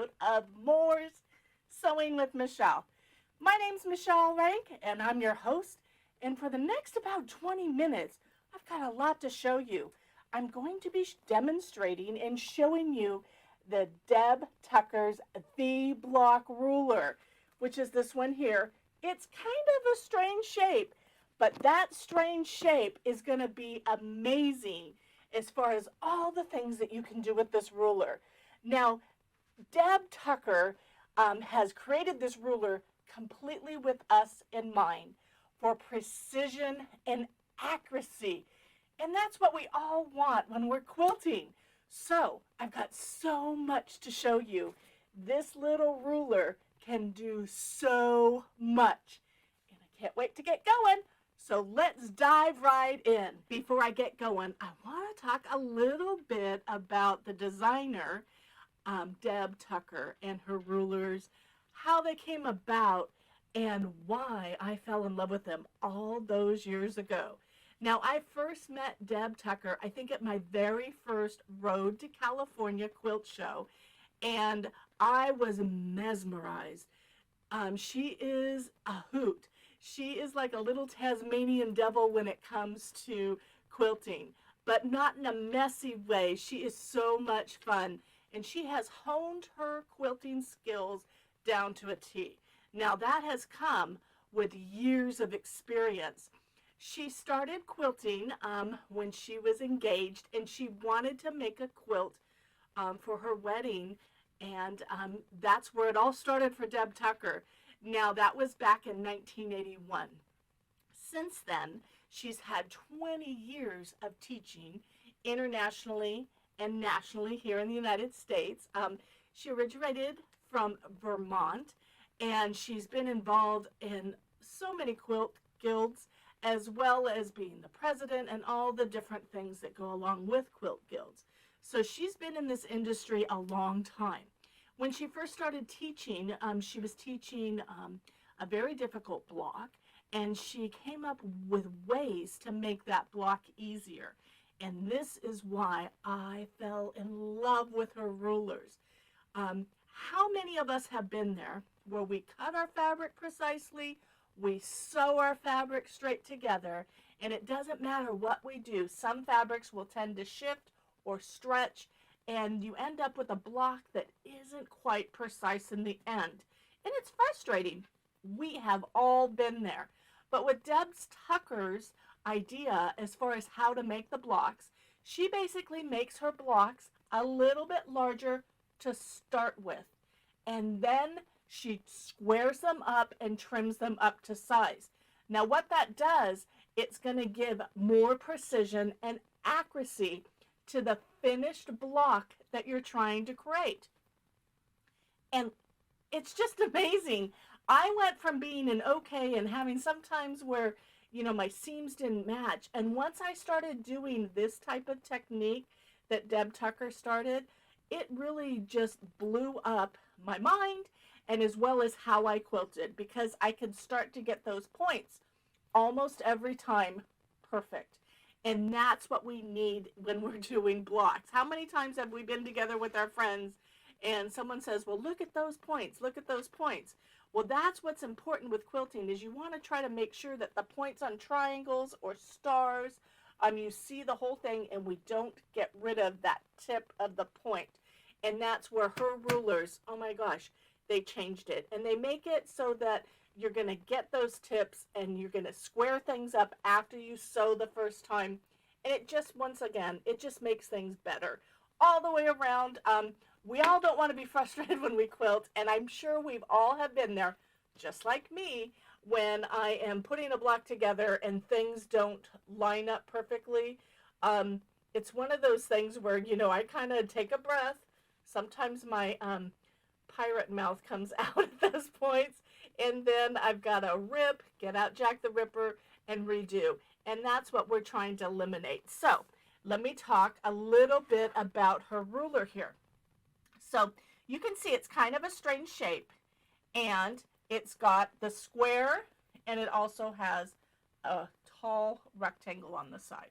episode of Moore's Sewing with Michele. My name's Michele Rank, and I'm your host. And for the next about 20 minutes, I've got a lot to show you. I'm going to be demonstrating and showing you the Deb Tucker's V-Block Ruler, which is this one here. It's kind of a strange shape, but that strange shape is going to be amazing as far as all the things that you can do with this ruler. Now, Deb Tucker has created this ruler completely with us in mind for precision and accuracy. And that's what we all want when we're quilting. So, I've got so much to show you. This little ruler can do so much. And I can't wait to get going. So let's dive right in. Before I get going, I want to talk a little bit about the designer, Deb Tucker, and her rulers, how they came about, and why I fell in love with them all those years ago. Now, I first met Deb Tucker, I think at my very first Road to California quilt show, and I was mesmerized. She is a hoot. She is like a little Tasmanian devil when it comes to quilting, but not in a messy way. She is so much fun, and she has honed her quilting skills down to a T. Now, that has come with years of experience. She started quilting when she was engaged, and she wanted to make a quilt for her wedding, and that's where it all started for Deb Tucker. Now, that was back in 1981. Since then, she's had 20 years of teaching internationally and nationally here in the United States. She originated from Vermont, and she's been involved in so many quilt guilds, as well as being the president and all the different things that go along with quilt guilds. So she's been in this industry a long time. When she first started teaching, she was teaching a very difficult block, and she came up with ways to make that block easier. And this is why I fell in love with her rulers. How many of us have been there where we cut our fabric precisely, we sew our fabric straight together, and it doesn't matter what we do. Some fabrics will tend to shift or stretch, and you end up with a block that isn't quite precise in the end. And it's frustrating. We have all been there. But with Deb Tucker's idea as far as how to make the blocks, she basically makes her blocks a little bit larger to start with. And then she squares them up and trims them up to size. Now what that does, it's going to give more precision and accuracy to the finished block that you're trying to create. And it's just amazing. I went from being an okay and having sometimes where, my seams didn't match. And once I started doing this type of technique that Deb Tucker started, it really just blew up my mind, and as well as how I quilted, because I could start to get those points almost every time perfect. And that's what we need when we're doing blocks. How many times have we been together with our friends and someone says, well, look at those points, look at those points. Well, that's what's important with quilting, is you want to try to make sure that the points on triangles or stars, you see the whole thing, and we don't get rid of that tip of the point. And that's where her rulers, oh my gosh, they changed it. And they make it so that you're going to get those tips, and you're going to square things up after you sew the first time. And it just, once again, it just makes things better all the way around. We all don't want to be frustrated when we quilt, and I'm sure we've all have been there, just like me, when I am putting a block together and things don't line up perfectly. It's one of those things where, I kind of take a breath. Sometimes my pirate mouth comes out at those points, and then I've got to rip, get out Jack the Ripper, and redo. And that's what we're trying to eliminate. So let me talk a little bit about her ruler here. So you can see it's kind of a strange shape, and it's got the square, and it also has a tall rectangle on the side.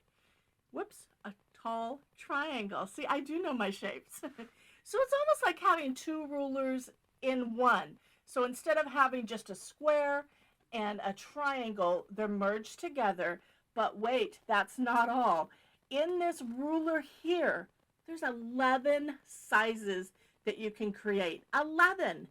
Whoops, a tall triangle. See, I do know my shapes. So it's almost like having two rulers in one. So instead of having just a square and a triangle, they're merged together. But wait, that's not all. In this ruler here, there's 11 sizes that you can create. 11.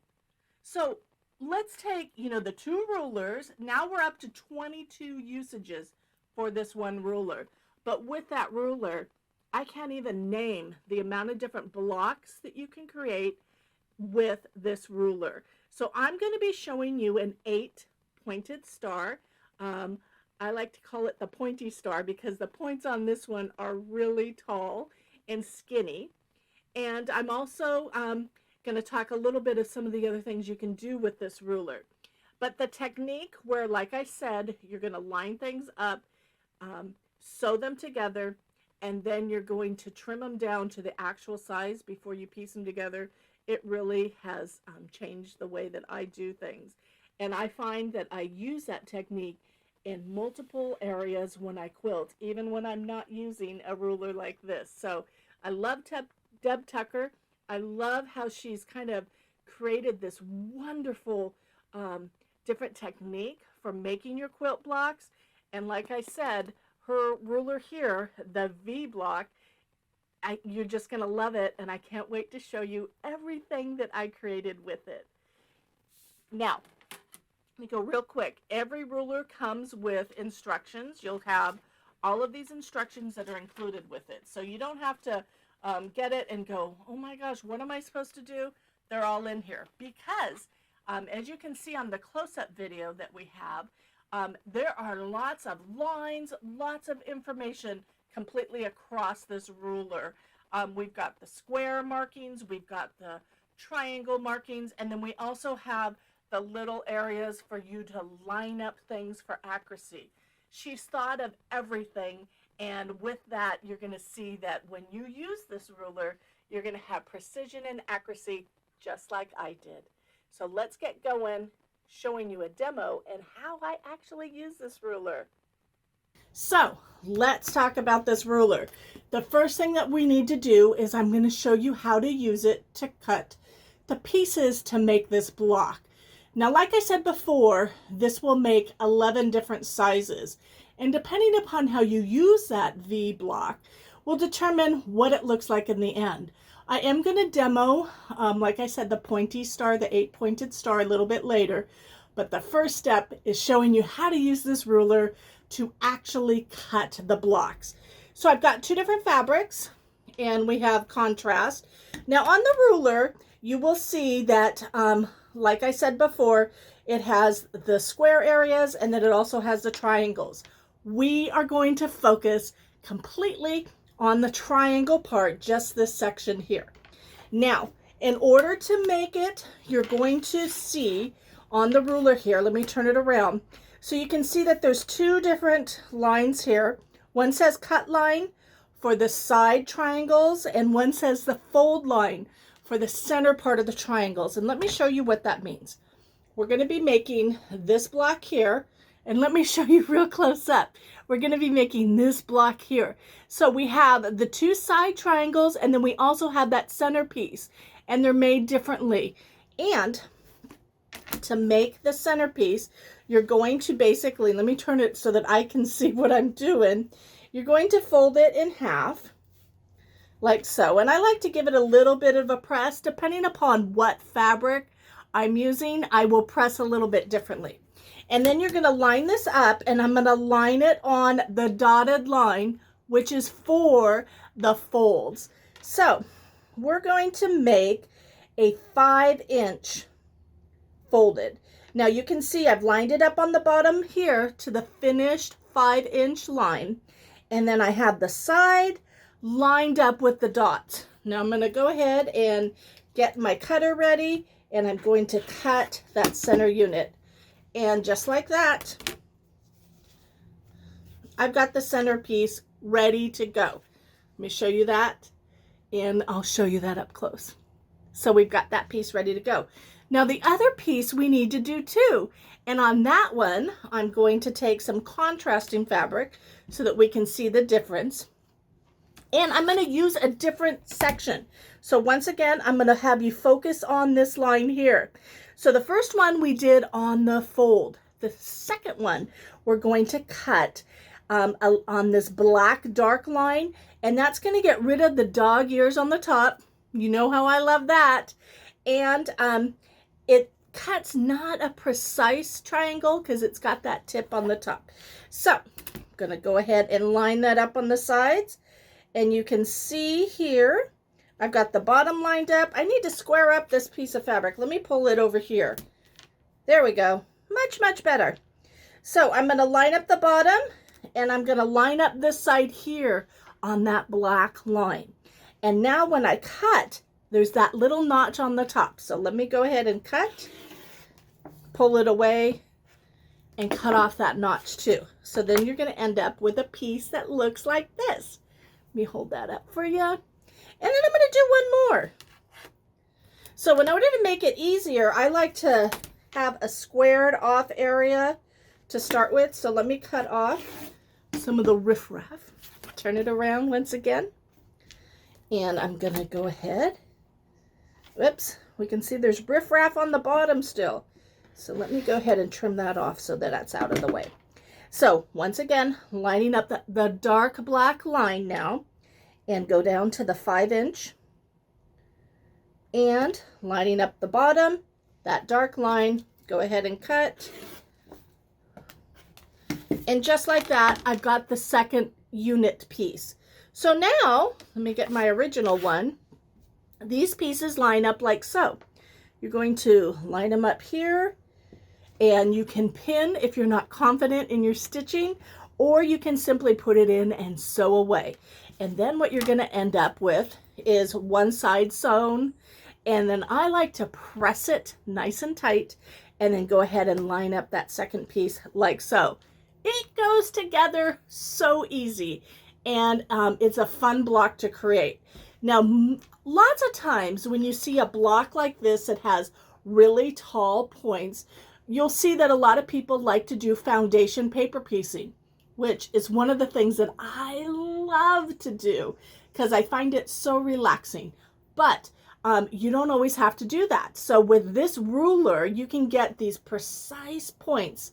So let's take, the two rulers. Now we're up to 22 usages for this one ruler. But with that ruler, I can't even name the amount of different blocks that you can create with this ruler. So I'm going to be showing you an 8-pointed star. I like to call it the pointy star because the points on this one are really tall and skinny. And I'm also going to talk a little bit of some of the other things you can do with this ruler. But the technique where, like I said, you're going to line things up, sew them together, and then you're going to trim them down to the actual size before you piece them together, it really has changed the way that I do things. And I find that I use that technique in multiple areas when I quilt, even when I'm not using a ruler like this. So I love Deb Tucker. I love how she's kind of created this wonderful different technique for making your quilt blocks. And like I said, her ruler here, the V-Block, you're just going to love it, and I can't wait to show you everything that I created with it. Now, let me go real quick. Every ruler comes with instructions. You'll have all of these instructions that are included with it. So you don't have to get it and go, oh my gosh, what am I supposed to do? They're all in here. Because, as you can see on the close-up video that we have, there are lots of lines, lots of information completely across this ruler. We've got the square markings, we've got the triangle markings, and then we also have the little areas for you to line up things for accuracy. She's thought of everything, and with that, you're going to see that when you use this ruler, you're going to have precision and accuracy just like I did. So let's get going, showing you a demo and how I actually use this ruler. So let's talk about this ruler. The first thing that we need to do is I'm going to show you how to use it to cut the pieces to make this block. Now, like I said before, this will make 11 different sizes. And depending upon how you use that V block will determine what it looks like in the end. I am going to demo, like I said, the pointy star, the 8-pointed star a little bit later. But the first step is showing you how to use this ruler to actually cut the blocks. So I've got two different fabrics and we have contrast. Now on the ruler, you will see that, like I said before, it has the square areas and then it also has the triangles. We are going to focus completely on the triangle part, just this section here. Now, in order to make it, you're going to see on the ruler here, let me turn it around. So you can see that there's two different lines here. One says cut line for the side triangles and one says the fold line for the center part of the triangles. And let me show you what that means. We're going to be making this block here, and let me show you real close up. We're going to be making this block here. So we have the two side triangles and then we also have that centerpiece, and they're made differently. And to make the centerpiece, you're going to basically, let me turn it so that I can see what I'm doing. You're going to fold it in half like so. And I like to give it a little bit of a press. Depending upon what fabric I'm using, I will press a little bit differently. And then you're going to line this up, and I'm going to line it on the dotted line, which is for the folds. So we're going to make a 5-inch folded. Now you can see I've lined it up on the bottom here to the finished 5-inch line, and then I have the side lined up with the dots. Now I'm going to go ahead and get my cutter ready, and I'm going to cut that center unit. And just like that, I've got the centerpiece ready to go. Let me show you that, and I'll show you that up close. So we've got that piece ready to go. Now the other piece we need to do too, and on that one, I'm going to take some contrasting fabric so that we can see the difference. And I'm going to use a different section. So once again, I'm going to have you focus on this line here. So the first one we did on the fold. The second one we're going to cut on this black dark line. And that's going to get rid of the dog ears on the top. You know how I love that. And it cuts not a precise triangle because it's got that tip on the top. So I'm going to go ahead and line that up on the sides. And you can see here, I've got the bottom lined up. I need to square up this piece of fabric. Let me pull it over here. There we go. Much, much better. So I'm going to line up the bottom, and I'm going to line up this side here on that black line. And now when I cut, there's that little notch on the top. So let me go ahead and cut, pull it away, and cut off that notch too. So then you're going to end up with a piece that looks like this. Let me hold that up for you. And then I'm going to do one more. So in order to make it easier, I like to have a squared off area to start with. So let me cut off some of the riffraff. Turn it around once again. And I'm going to go ahead. Whoops. We can see there's riffraff on the bottom still. So let me go ahead and trim that off so that that's out of the way. So once again, lining up the dark black line now, and go down to the 5-inch, and lining up the bottom, that dark line, go ahead and cut. And just like that, I've got the second unit piece. So now, let me get my original one. These pieces line up like so. You're going to line them up here. And you can pin if you're not confident in your stitching, or you can simply put it in and sew away. And then what you're going to end up with is one side sewn. And then I like to press it nice and tight and then go ahead and line up that second piece like so. It goes together so easy, and it's a fun block to create. Now, lots of times when you see a block like this that has really tall points, you'll see that a lot of people like to do foundation paper piecing, which is one of the things that I love to do because I find it so relaxing. But you don't always have to do that. So with this ruler, you can get these precise points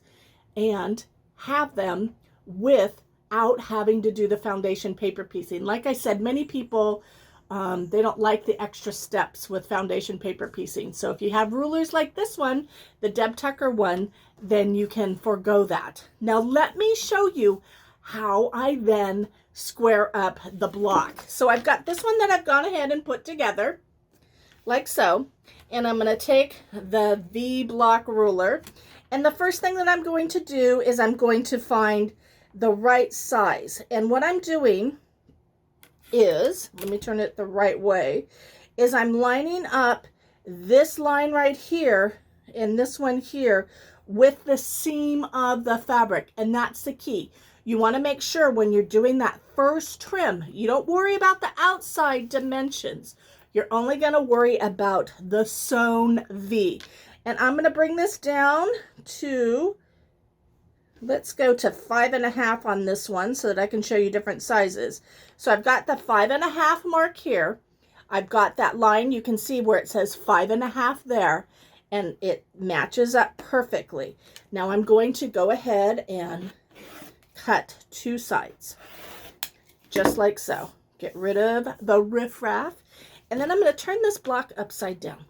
and have them without having to do the foundation paper piecing. Like I said, many people they don't like the extra steps with foundation paper piecing. So if you have rulers like this one, the Deb Tucker one, then you can forego that. Now let me show you how I then square up the block. So I've got this one that I've gone ahead and put together like so. And I'm going to take the V-Block Ruler. And the first thing that I'm going to do is I'm going to find the right size. And what I'm doing is, let me turn it the right way, is I'm lining up this line right here and this one here with the seam of the fabric. And that's the key. You want to make sure when you're doing that first trim, you don't worry about the outside dimensions. You're only going to worry about the sewn V. And I'm going to bring this down to, let's go to 5.5 on this one so that I can show you different sizes. So I've got the 5.5 mark here. I've got that line. You can see where it says 5.5 there, and it matches up perfectly. Now I'm going to go ahead and cut 2 sides, just like so. Get rid of the riffraff, and then I'm going to turn this block upside down.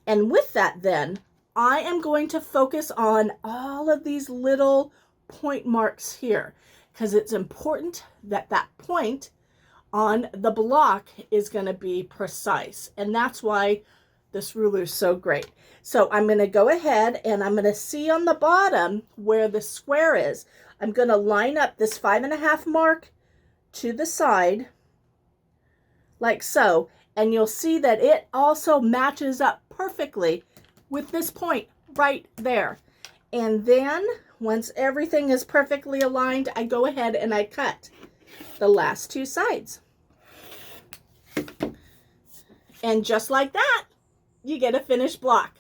And with that then, I am going to focus on all of these little point marks here, because it's important that that point on the block is going to be precise. And that's why this ruler is so great. So I'm going to go ahead and I'm going to see on the bottom where the square is. I'm going to line up this 5.5 mark to the side like so. And you'll see that it also matches up perfectly with this point right there. And then once everything is perfectly aligned, I go ahead and I cut the last 2 sides. And just like that, you get a finished block.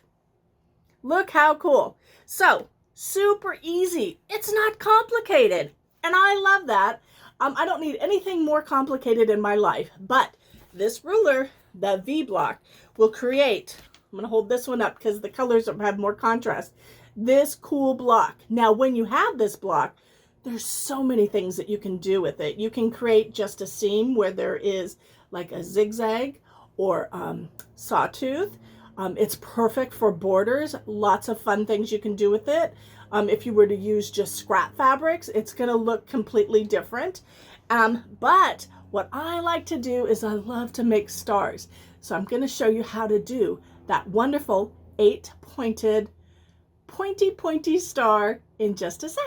Look how cool. So super easy. It's not complicated. And I love that. I don't need anything more complicated in my life, but this ruler, the V-Block, will create, I'm going to hold this one up because the colors have more contrast, this cool block. Now, when you have this block, there's so many things that you can do with it. You can create just a seam where there is like a zigzag or sawtooth. It's perfect for borders. Lots of fun things you can do with it. If you were to use just scrap fabrics, it's going to look completely different. But what I like to do is I love to make stars. So I'm going to show you how to do that wonderful 8-pointed, pointy star in just a sec.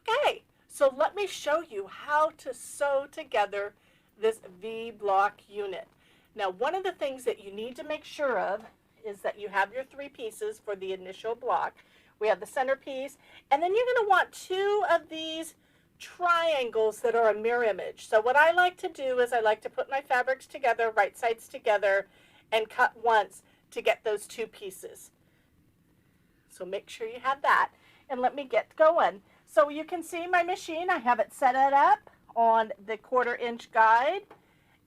Okay, so let me show you how to sew together this V-Block unit. Now, one of the things that you need to make sure of is that you have your 3 pieces for the initial block. We have the centerpiece, and then you're going to want 2 of these triangles that are a mirror image. So what I like to do is I like to put my fabrics together, right sides together, and cut once to get those 2 pieces. So make sure you have that, and let me get going. So you can see my machine, I have it set it up on the 1/4 inch guide,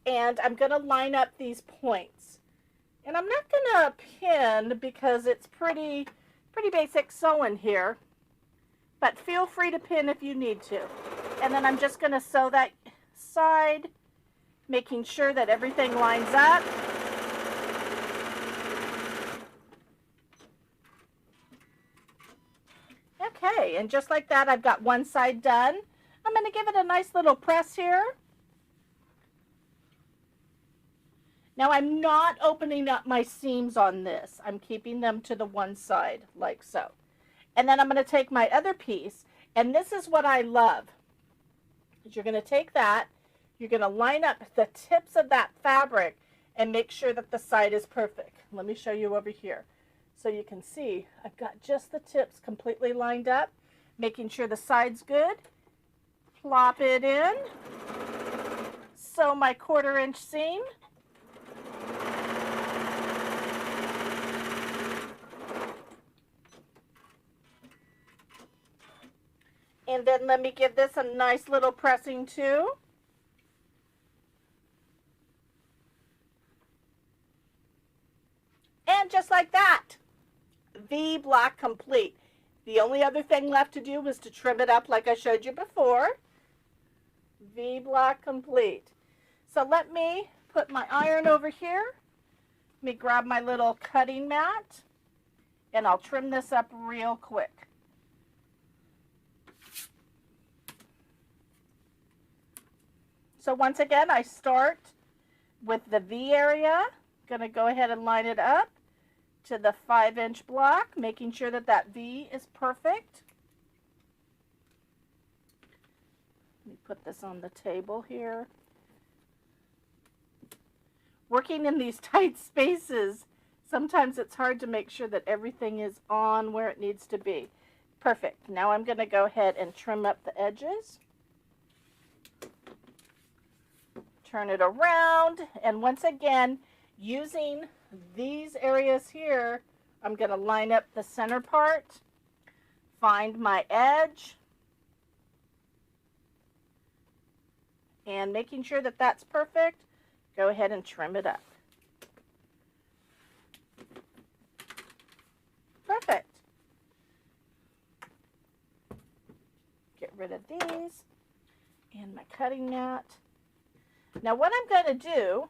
and I'm going to line up these points. And I'm not going to pin because it's pretty basic sewing here, but feel free to pin if you need to. And then I'm just going to sew that side, making sure that everything lines up. Okay, and just like that, I've got one side done. I'm going to give it a nice little press here. Now I'm not opening up my seams on this. I'm keeping them to the one side, like so. And then I'm going to take my other piece, and this is what I love. You're going to take that, you're going to line up the tips of that fabric and make sure that the side is perfect. Let me show you over here. So you can see I've got just the tips completely lined up, making sure the side's good. Plop it in. Sew my 1/4 inch seam. And then let me give this a nice little pressing too. And just like that, V-Block complete. The only other thing left to do was to trim it up like I showed you before. V-Block complete. So let me put my iron over here. Let me grab my little cutting mat, and I'll trim this up real quick. So once again, I start with the V area. Going to go ahead and line it up to the 5-inch block, making sure that that V is perfect. Let me put this on the table here. Working in these tight spaces, sometimes it's hard to make sure that everything is on where it needs to be. Perfect. Now I'm going to go ahead and trim up the edges. Turn it around, and once again, using these areas here, I'm going to line up the center part, find my edge, and making sure that that's perfect, go ahead and trim it up. Perfect. Get rid of these and my cutting mat. Now what I'm going to do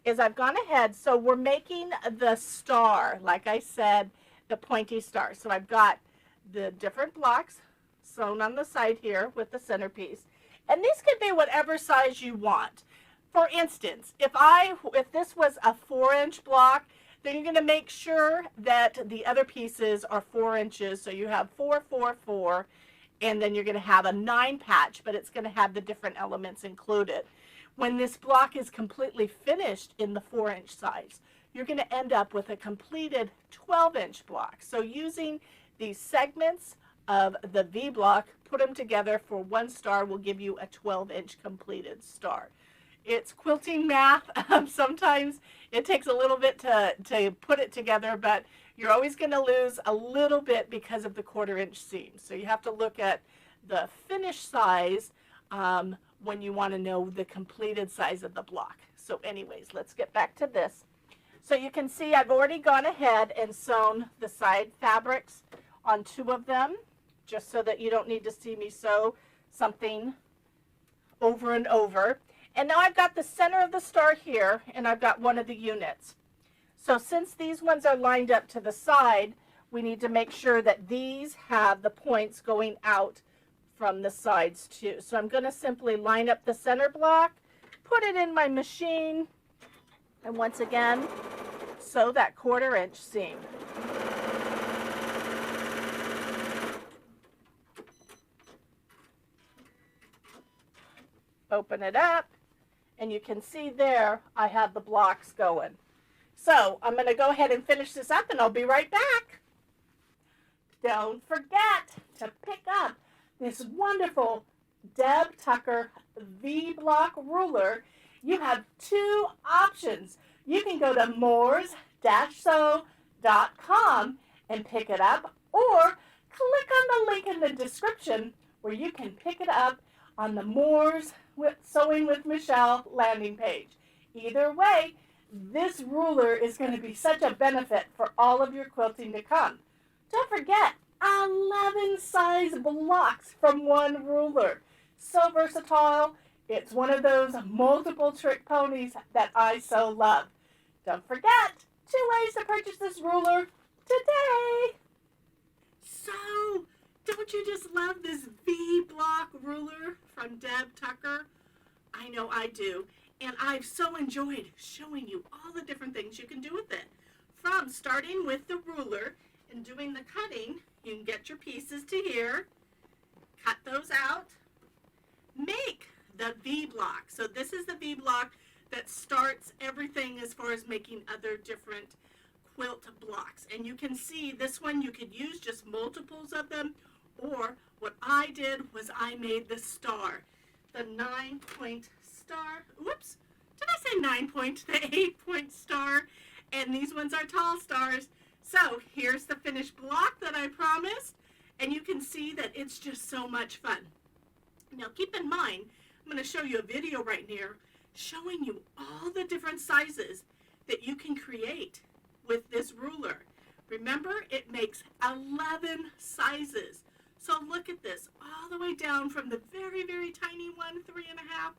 is I've gone ahead, so we're making the star, like I said, the pointy star. So I've got the different blocks sewn on the side here with the centerpiece. And these could be whatever size you want. For instance, if this was a 4-inch block, then you're going to make sure that the other pieces are 4 inches. So you have 4, 4, 4. And then you're going to have a 9 patch, but it's going to have the different elements included. When this block is completely finished in the 4-inch size, you're going to end up with a completed 12-inch block. So using these segments of the V-Block, put them together for one star will give you a 12-inch completed star. It's quilting math. Sometimes it takes a little bit to put it together, but you're always going to lose a little bit because of the 1/4 inch seam. So you have to look at the finished size when you want to know the completed size of the block. So anyways, let's get back to this. So you can see I've already gone ahead and sewn the side fabrics on 2 of them, just so that you don't need to see me sew something over and over. And now I've got the center of the star here, and I've got one of the units. So since these ones are lined up to the side, we need to make sure that these have the points going out from the sides too. So I'm going to simply line up the center block, put it in my machine, and once again, sew that 1/4 inch seam. Open it up, and you can see there I have the blocks going. So I'm going to go ahead and finish this up, and I'll be right back. Don't forget to pick up this wonderful Deb Tucker V-Block Ruler. You have 2 options. You can go to moors-sew.com and pick it up, or click on the link in the description where you can pick it up on the Moors Sewing with Michele landing page. Either way, this ruler is going to be such a benefit for all of your quilting to come. Don't forget, 11 size blocks from one ruler. So versatile. It's one of those multiple trick ponies that I so love. Don't forget, 2 ways to purchase this ruler today. So, don't you just love this V-Block ruler from Deb Tucker? I know I do. And I've so enjoyed showing you all the different things you can do with it. From starting with the ruler and doing the cutting, you can get your pieces to here, cut those out, make the V-block. So this is the V-block that starts everything as far as making other different quilt blocks. And you can see this one you could use just multiples of them, or what I did was I made the star, the 9-point star. Whoops, did I say 9-point? The 8-point star. And these ones are tall stars. So here's the finished block that I promised, and you can see that it's just so much fun. Now keep in mind, I'm going to show you a video right here showing you all the different sizes that you can create with this ruler. Remember, it makes 11 sizes. So look at this, all the way down from the very, very tiny one, 3.5,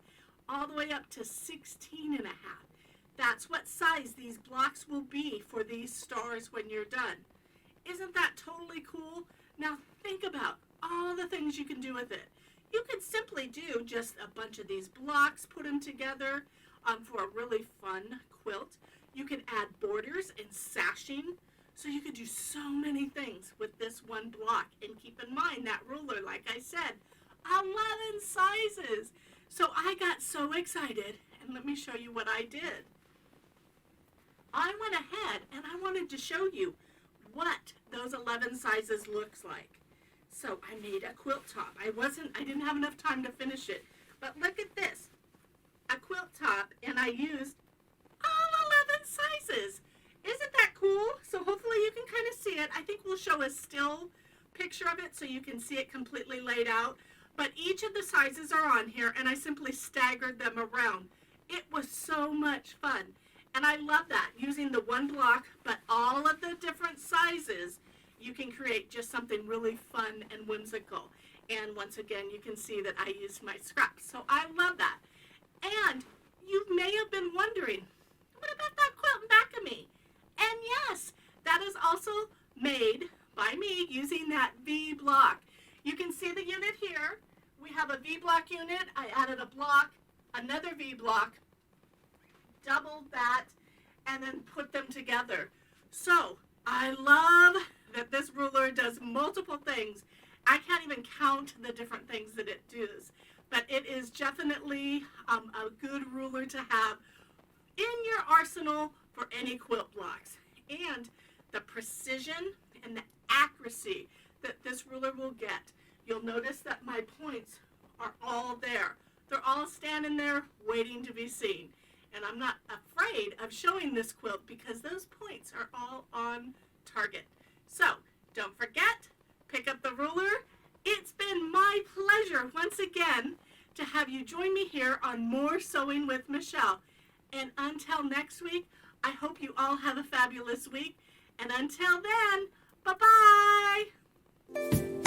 all the way up to 16.5. That's what size these blocks will be for these stars when you're done. Isn't that totally cool? Now think about all the things you can do with it. You could simply do just a bunch of these blocks, put them together for a really fun quilt. You can add borders and sashing. So you could do so many things with this one block. And keep in mind that ruler, like I said, 11 sizes. So I got so excited, and let me show you what I did. I went ahead and I wanted to show you what those 11 sizes looks like. So I made a quilt top. I didn't have enough time to finish it. But look at this, a quilt top, and I used all 11 sizes. Isn't that cool? So hopefully you can kind of see it. I think we'll show a still picture of it so you can see it completely laid out. But each of the sizes are on here, and I simply staggered them around. It was so much fun. And I love that, using the one block, but all of the different sizes, you can create just something really fun and whimsical. And once again, you can see that I used my scraps. So I love that. And you may have been wondering, what about that quilt in back of me? And yes, that is also made by me using that V-block. You can see the unit here. We have a V-block unit. I added a block, another V-block, doubled that, and then put them together. So I love that this ruler does multiple things. I can't even count the different things that it does, but it is definitely a good ruler to have in your arsenal for any quilt blocks. And the precision and the accuracy that this ruler will get. You'll notice that my points are all there. They're all standing there waiting to be seen. And I'm not afraid of showing this quilt because those points are all on target. So don't forget, pick up the ruler. It's been my pleasure once again to have you join me here on more Sewing with Michele. And until next week, I hope you all have a fabulous week. And until then, bye-bye.